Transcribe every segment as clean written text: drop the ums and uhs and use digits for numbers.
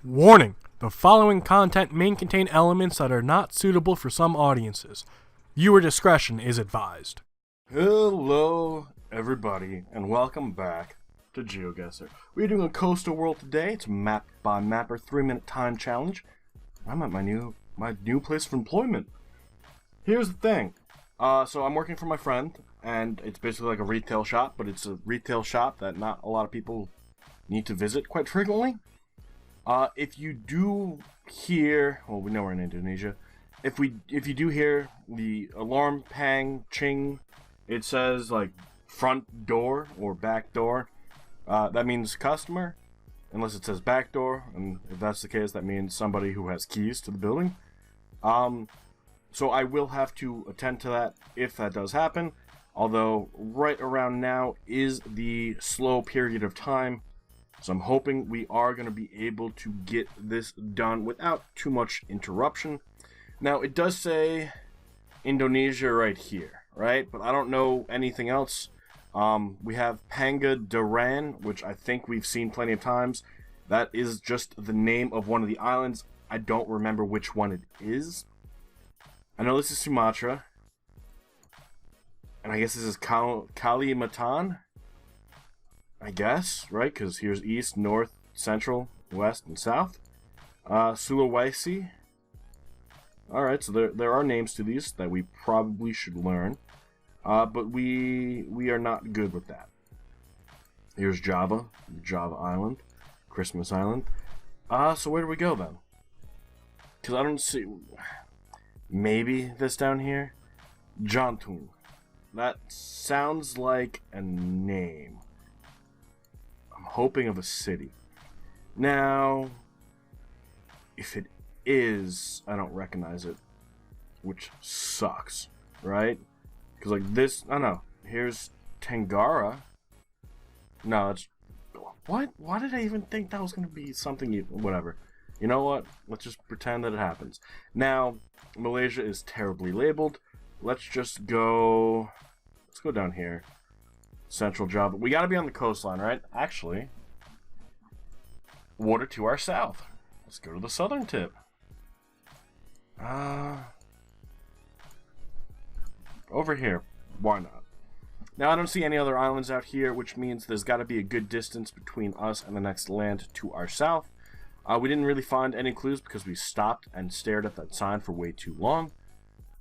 Warning! The following content may contain elements that are not suitable for some audiences. Viewer discretion is advised. Hello, everybody, and welcome back to Geoguessr. We're doing a coastal world today. It's a map by mapper 3-minute time challenge. I'm at my new place of employment. Here's the thing. So I'm working for my friend, and it's basically like a retail shop, but it's a retail shop that not a lot of people need to visit quite frequently. If you do hear, well, we know we're in Indonesia. If you do hear the alarm pang ching, it says like front door or back door. That means customer, unless it says back door, and if that's the case, that means somebody who has keys to the building. So I will have to attend to that if that does happen. Although right around now is the slow period of time. So I'm hoping we are going to be able to get this done without too much interruption. Now, it does say Indonesia right here, right? But I don't know anything else. We have Pangandaran, which I think we've seen plenty of times. That is just the name of one of the islands. I don't remember which one it is. I know this is Sumatra. And I guess this is Kalimantan. I guess, right? Because here's east, north, central, west, and south. Sulawesi. Alright, so there are names to these that we probably should learn. But we are not good with that. Here's Java Island, Christmas Island. So where do we go then? Because I don't see... Maybe this down here? Jantung. That sounds like a name. Hoping of a city. Now, if it is, I don't recognize it, which sucks, right? Because like this, I don't know. Here's Tangara. No, it's what? Why did I even think that was gonna be something? Whatever. You know what? Let's just pretend that it happens. Now, Malaysia is terribly labeled. Let's just go. Let's go down here. Central Java. We gotta be on the coastline, right? Actually, water to our south. Let's go to the southern tip. Over here. Why not? Now, I don't see any other islands out here, which means there's gotta be a good distance between us and the next land to our south. We didn't really find any clues because we stopped and stared at that sign for way too long.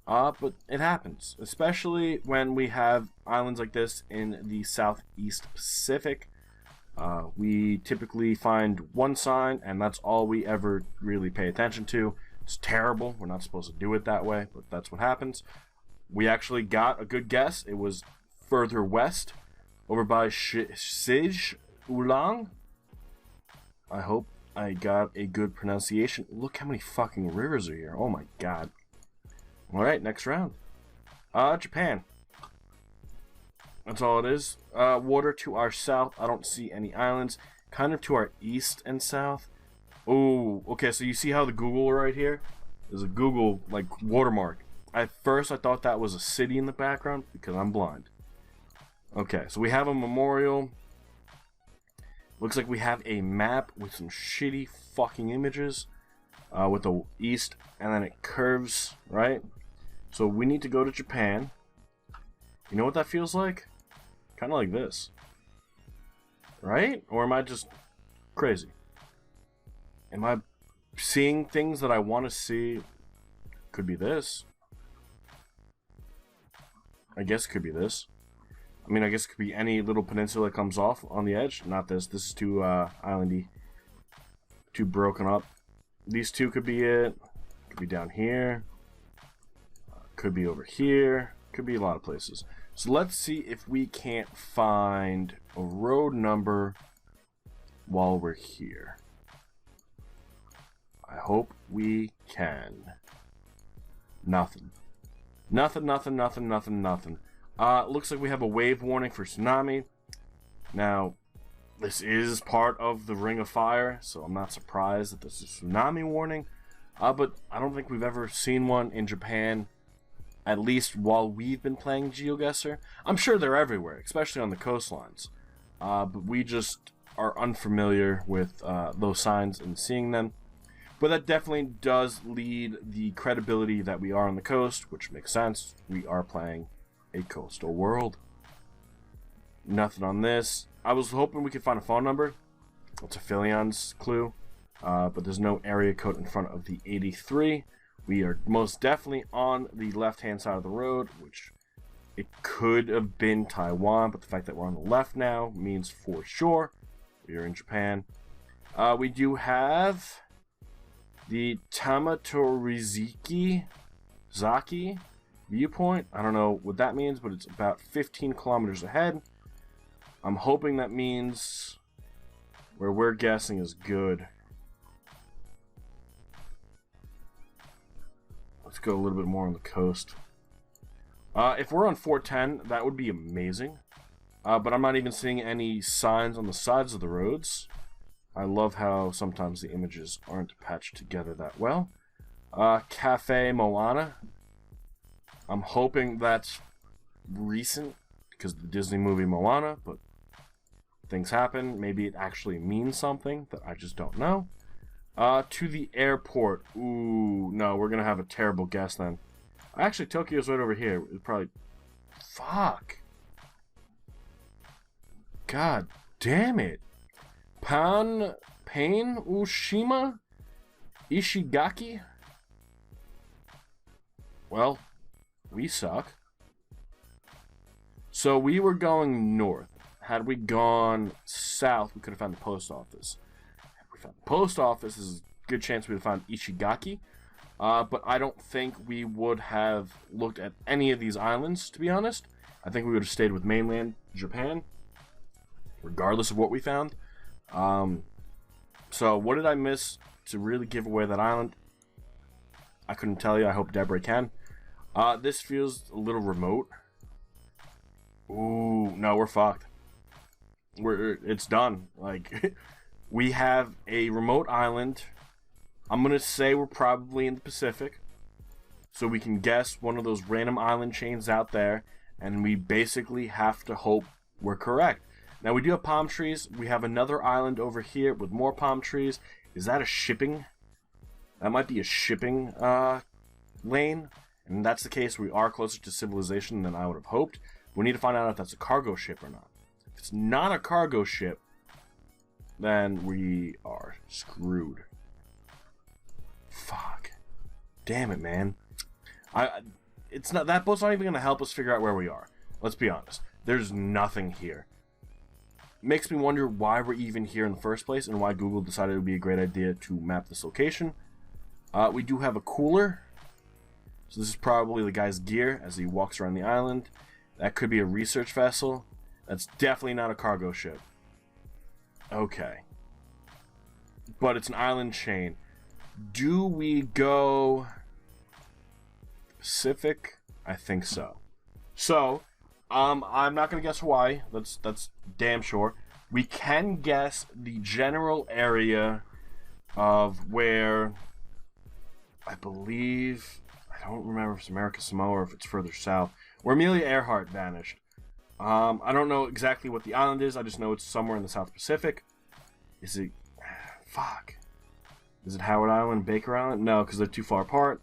But it happens, especially when we have islands like this in the Southeast Pacific. We typically find one sign, and that's all we ever really pay attention to. It's terrible. We're not supposed to do it that way, but that's what happens. We actually got a good guess. It was further west, over by Sij Ulang. I hope I got a good pronunciation. Look how many fucking rivers are here. Oh my god. Alright, next round. Japan. That's all it is. Water to our south. I don't see any islands. Kind of to our east and south. Oh, okay, so you see how the Google right here? There's a Google, like, watermark. At first, I thought that was a city in the background because I'm blind. Okay, so we have a memorial. Looks like we have a map with some shitty fucking images. With the east, and then it curves, right? So we need to go to Japan. You know what that feels like? Kind of like this. Right? Or am I just crazy? Am I seeing things that I want to see? Could be this. I guess it could be this. I mean, I guess it could be any little peninsula that comes off on the edge. Not this. This is too islandy. Too broken up. These two could be it. Could be down here. Could be over here. Could be a lot of places. So let's see if we can't find a road number while we're here. I hope we can. Nothing. Nothing. Looks like we have a wave warning for tsunami. Now, this is part of the Ring of Fire, so I'm not surprised that this is a tsunami warning. But I don't think we've ever seen one in Japan, at least while we've been playing Geoguessr. I'm sure they're everywhere, especially on the coastlines. But we just are unfamiliar with those signs and seeing them. But that definitely does lead the credibility that we are on the coast, which makes sense. We are playing a coastal world. Nothing on this. I was hoping we could find a phone number. It's a Philion's clue. But there's no area code in front of the 83. We are most definitely on the left-hand side of the road, which it could have been Taiwan, but the fact that we're on the left now means for sure we are in Japan. We do have the Tamatorizaki Zaki viewpoint. I don't know what that means, but it's about 15 kilometers ahead. I'm hoping that means where we're guessing is good. Let's go a little bit more on the coast. If we're on 410, that would be amazing. But I'm not even seeing any signs on the sides of the roads. I love how sometimes the images aren't patched together that well. Cafe Moana. I'm hoping that's recent because of the Disney movie Moana, but things happen. Maybe it actually means something that I just don't know. To the airport. Ooh, no, we're gonna have a terrible guess then. Actually, Tokyo's right over here. It's probably... Fuck. God damn it. Pain Ushima? Ishigaki? Well, we suck. So we were going north. Had we gone south, we could have found the post office. Had we found the post office, there's a good chance we would have found Ishigaki. But I don't think we would have looked at any of these islands, to be honest. I think we would have stayed with mainland Japan, regardless of what we found. So what did I miss to really give away that island? I couldn't tell you. I hope Deborah can. This feels a little remote. Ooh, no, we're fucked. It's done. Like, we have a remote island. I'm gonna say we're probably in the Pacific, so we can guess one of those random island chains out there, and we basically have to hope we're correct. Now, we do have palm trees. We have another island over here with more palm trees. Is that a shipping? That might be a shipping lane, and if that's the case, we are closer to civilization than I would have hoped. We need to find out if that's a cargo ship or not. If it's not a cargo ship, then we are screwed. Fuck. Damn it, man. It's not, that boat's not even gonna help us figure out where we are. Let's be honest. There's nothing here. Makes me wonder why we're even here in the first place and why Google decided it would be a great idea to map this location. We do have a cooler. So this is probably the guy's gear as he walks around the island. That could be a research vessel. That's definitely not a cargo ship. Okay. But it's an island chain. Do we go Pacific? I think so. So, I'm not gonna guess Hawaii. That's damn sure. We can guess the general area of where I believe, I don't remember if it's America Samoa or if it's further south, where Amelia Earhart vanished. I don't know exactly what the island is. I just know it's somewhere in the South Pacific. Is it? Fuck. Is it Howard Island, Baker Island? No, because they're too far apart.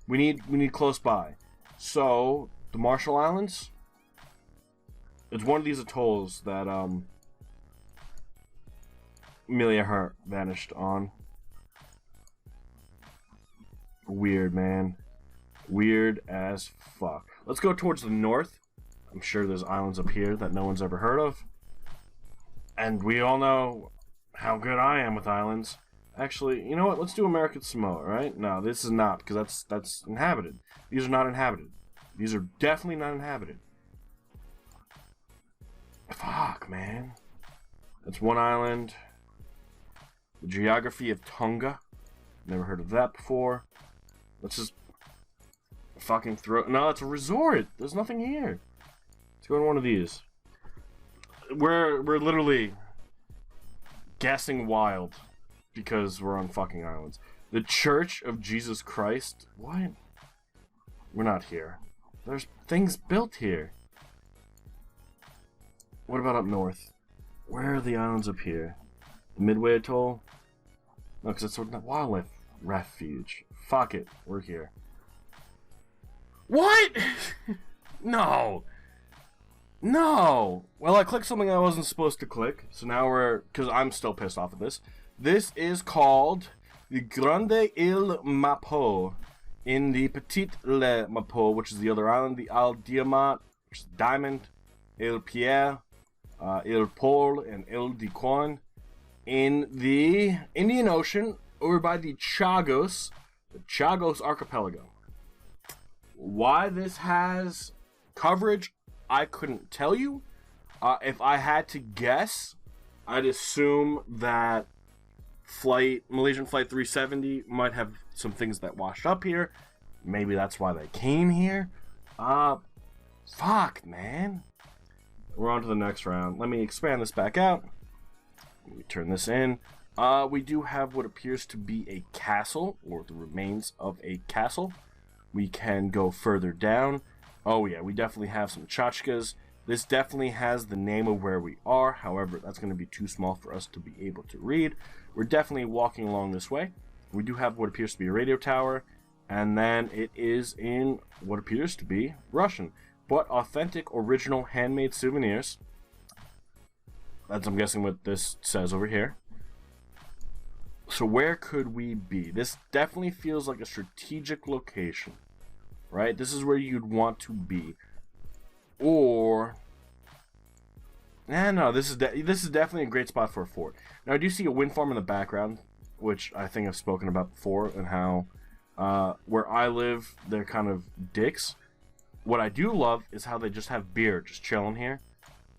We need close by. So the Marshall Islands. It's one of these atolls that Amelia Earhart vanished on. Weird, man. Weird as fuck. Let's go towards the north. I'm sure there's islands up here that no one's ever heard of. And we all know how good I am with islands. Actually, you know what? Let's do American Samoa, right? No, this is not, because that's inhabited. These are not inhabited. These are definitely not inhabited. Fuck, man. That's one island. The geography of Tonga. Never heard of that before. Let's just fucking throw... No, it's a resort. There's nothing here. Let's go to one of these. We're literally guessing wild because we're on fucking islands. The Church of Jesus Christ? What? We're not here. There's things built here. What about up north? Where are the islands up here? Midway Atoll? No, because it's a wildlife refuge. Fuck it. We're here. What? No. No. Well, I clicked something I wasn't supposed to click. So now we're... Because I'm still pissed off at this. This is called the Grande Ile Mapo in the Petite Le Mapo, which is the other island. The Ile Diamant, which is Diamond, Ile Pierre, Ile Paul, and Ile de Corn in the Indian Ocean over by the Chagos Archipelago. Why this has coverage, I couldn't tell you. If I had to guess, I'd assume that Malaysian Flight 370 might have some things that washed up here. Maybe that's why they came here. Fuck, man. We're on to the next round. Let me expand this back out. Let me turn this in. We do have what appears to be a castle, or the remains of a castle. We can go further down. Oh yeah, we definitely have some tchotchkes. This definitely has the name of where we are. However, that's going to be too small for us to be able to read. We're definitely walking along this way. We do have what appears to be a radio tower. And then it is in what appears to be Russian. But authentic, original, handmade souvenirs. That's, I'm guessing, what this says over here. So where could we be? This definitely feels like a strategic location. Right? This is where you'd want to be. Or... no, this is definitely a great spot for a fort. Now, I do see a wind farm in the background, which I think I've spoken about before, and how where I live, they're kind of dicks. What I do love is how they just have beer just chilling here.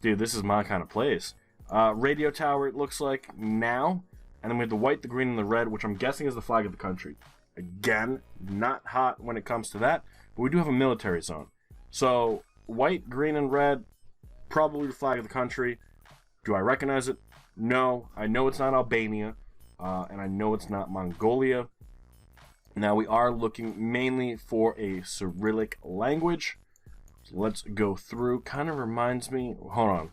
Dude, this is my kind of place. Radio tower, it looks like now. And then we have the white, the green, and the red, which I'm guessing is the flag of the country. Again, not hot when it comes to that, but we do have a military zone. So, white, green, and red, probably the flag of the country. Do I recognize it? No. I know it's not Albania, and I know it's not Mongolia. Now, we are looking mainly for a Cyrillic language. So let's go through. Kind of reminds me... Hold on.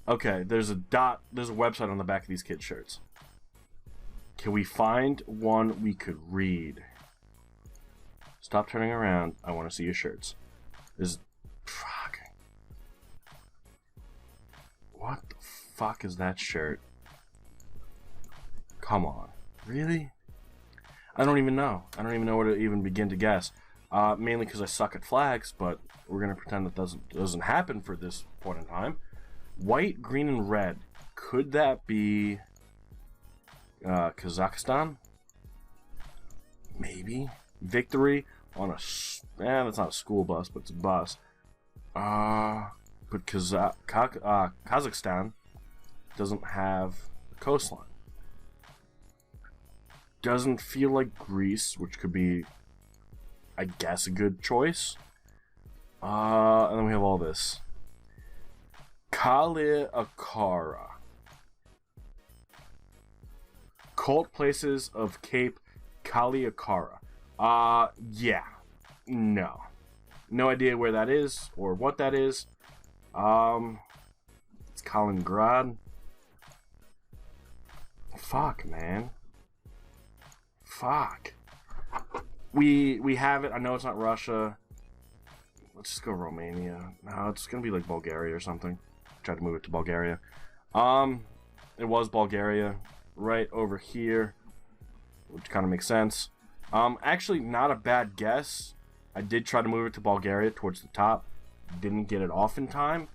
Okay, there's a website on the back of these kids' shirts. Can we find one we could read? Stop turning around. I want to see your shirts. Fuck. What the fuck is that shirt? Come on. Really? I don't even know. I don't even know where to even begin to guess. Mainly because I suck at flags, but we're going to pretend that doesn't happen for this point in time. White, green, and red. Could that be Kazakhstan? Maybe. Victory on a... that's not a school bus, but it's a bus. But Kazakhstan doesn't have a coastline. Doesn't feel like Greece, which could be, I guess, a good choice. And then we have all this. Kaliakara. Cult places of Cape Kaliakara. Yeah. No. No idea where that is or what that is. It's Kaliningrad. Fuck, man. Fuck. We have it. I know it's not Russia. Let's just go Romania. No, it's gonna be like Bulgaria or something. Try to move it to Bulgaria. It was Bulgaria. Right over here. Which kind of makes sense. Actually, not a bad guess. I did try to move it to Bulgaria towards the top. Didn't get it off in time.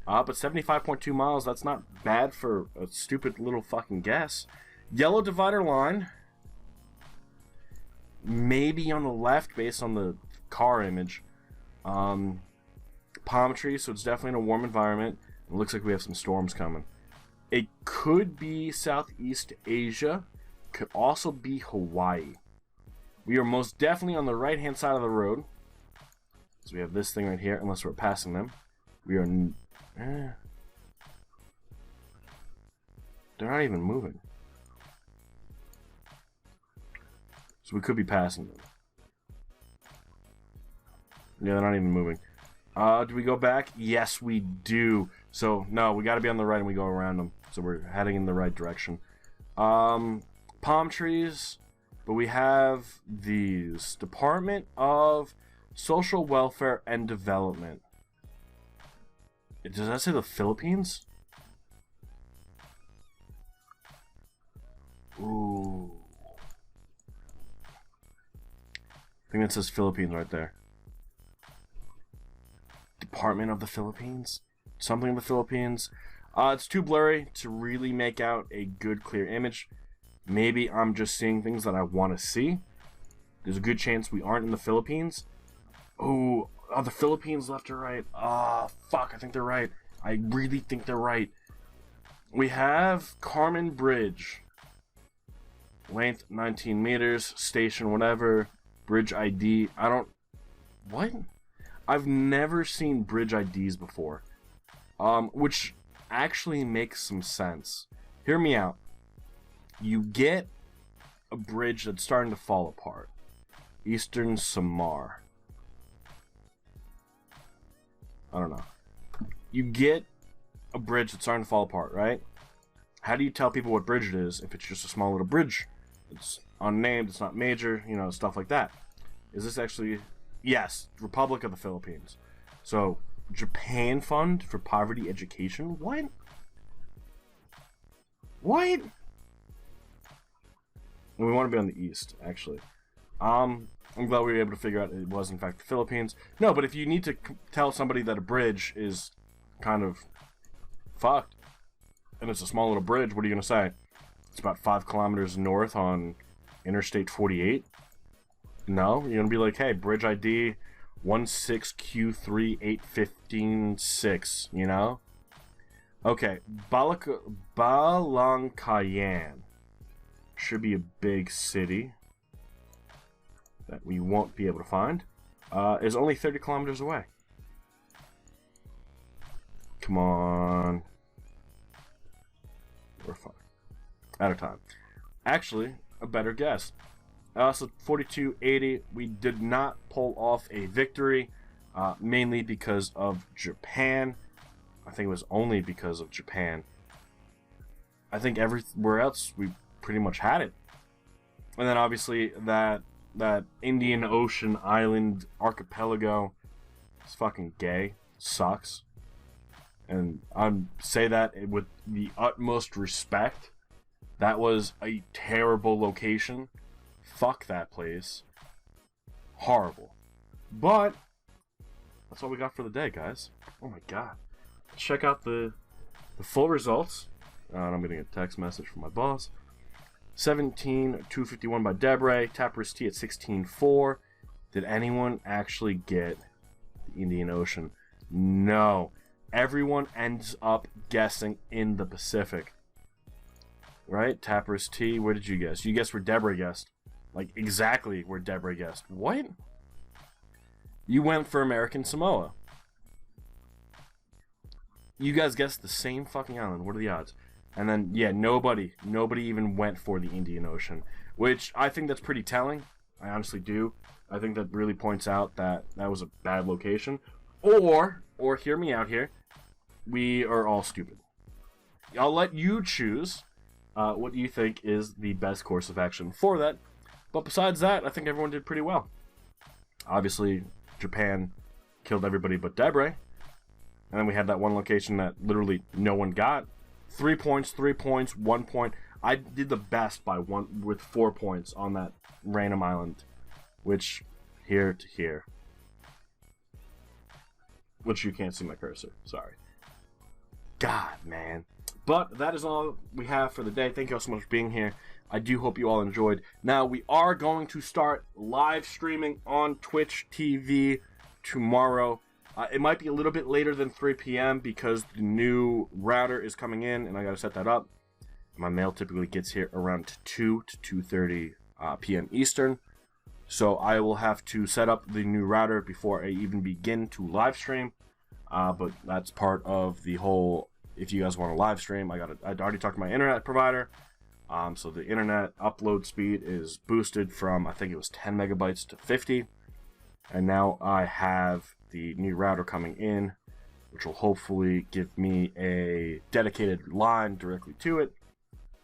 But 75.2 miles, that's not bad for a stupid little fucking guess. Yellow divider line. Maybe on the left based on the car image. Palm trees, so it's definitely in a warm environment. It looks like we have some storms coming. It could be Southeast Asia. Could also be Hawaii. We are most definitely on the right-hand side of the road. So we have this thing right here, unless we're passing them. We are... They're not even moving. So we could be passing them. Yeah, they're not even moving. Do we go back? Yes, we do. So, no, we got to be on the right and we go around them. So we're heading in the right direction. Palm trees, but we have these. Department of Social Welfare and Development. Does that say the Philippines? Ooh. I think that says Philippines right there. Department of the Philippines? Something of the Philippines. It's too blurry to really make out a good, clear image. Maybe I'm just seeing things that I want to see. There's a good chance we aren't in the Philippines. Oh, the Philippines left or right? Fuck, I think they're right. I really think they're right. We have Carmen Bridge. Length 19 meters. Station whatever. Bridge ID. What? I've never seen bridge IDs before. Which actually makes some sense. Hear me out. You get a bridge that's starting to fall apart. Eastern Samar. I don't know. You get a bridge that's starting to fall apart, right? How do you tell people what bridge it is if it's just a small little bridge? It's unnamed, it's not major, you know, stuff like that. Is this actually... Yes, Republic of the Philippines. So, Japan Fund for Poverty Education? What? What? We want to be on the east, actually. I'm glad we were able to figure out it was, in fact, the Philippines. No, but if you need to tell somebody that a bridge is kind of fucked, and it's a small little bridge, what are you going to say? It's about 5 kilometers north on Interstate 48? No? You're going to be like, hey, bridge ID 16Q38156, you know? Okay, Balangkayan. Should be a big city that we won't be able to find. Is only 30 kilometers away. Come on. We're fine. Out of time. Actually, a better guess. So 4280, we did not pull off a victory, mainly because of Japan. I think it was only because of Japan. I think everywhere else we pretty much had it. And then obviously that Indian Ocean island archipelago is fucking gay. Sucks. And I say that with the utmost respect. That was a terrible location. Fuck that place. Horrible. But that's all we got for the day, guys. Oh my god. Check out the full results. And I'm getting a text message from my boss. 17,251 by Debre. Tapper's T at 16.4. Did anyone actually get the Indian Ocean? No. Everyone ends up guessing in the Pacific. Right? Tapper's T. Where did you guess? You guessed where Debre guessed. Like, exactly where Debre guessed. What? You went for American Samoa. You guys guessed the same fucking island. What are the odds? And then, yeah, nobody even went for the Indian Ocean. Which, I think that's pretty telling. I honestly do. I think that really points out that that was a bad location. Or hear me out here, we are all stupid. I'll let you choose what you think is the best course of action for that. But besides that, I think everyone did pretty well. Obviously, Japan killed everybody but Debre. And then we had that one location that literally no one got. 3 points, 3 points, 1 point. I did the best by one with 4 points on that random island. Which, here to here. Which you can't see my cursor. Sorry. God, man. But that is all we have for the day. Thank you all so much for being here. I do hope you all enjoyed. Now, we are going to start live streaming on Twitch TV tomorrow. It might be a little bit later than 3 p.m. because the new router is coming in and I got to set that up. My mail typically gets here around 2 to 2:30 p.m. Eastern. So I will have to set up the new router before I even begin to live stream. But that's part of the whole, if you guys want to live stream, I'd already talked to my internet provider. So the internet upload speed is boosted from, I think it was 10 megabytes to 50. And now I have the new router coming in, which will hopefully give me a dedicated line directly to it.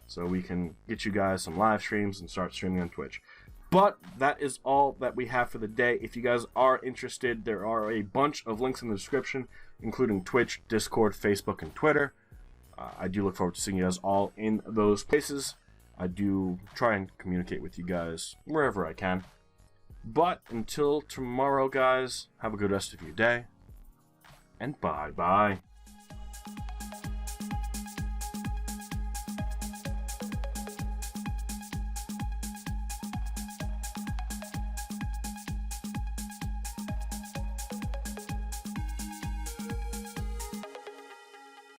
so we can get you guys some live streams and start streaming on Twitch. But that is all that we have for the day. If you guys are interested, there are a bunch of links in the description, including Twitch, Discord, Facebook, and Twitter. I do look forward to seeing you guys all in those places. I do try and communicate with you guys wherever I can. But until tomorrow, guys, have a good rest of your day. And bye-bye.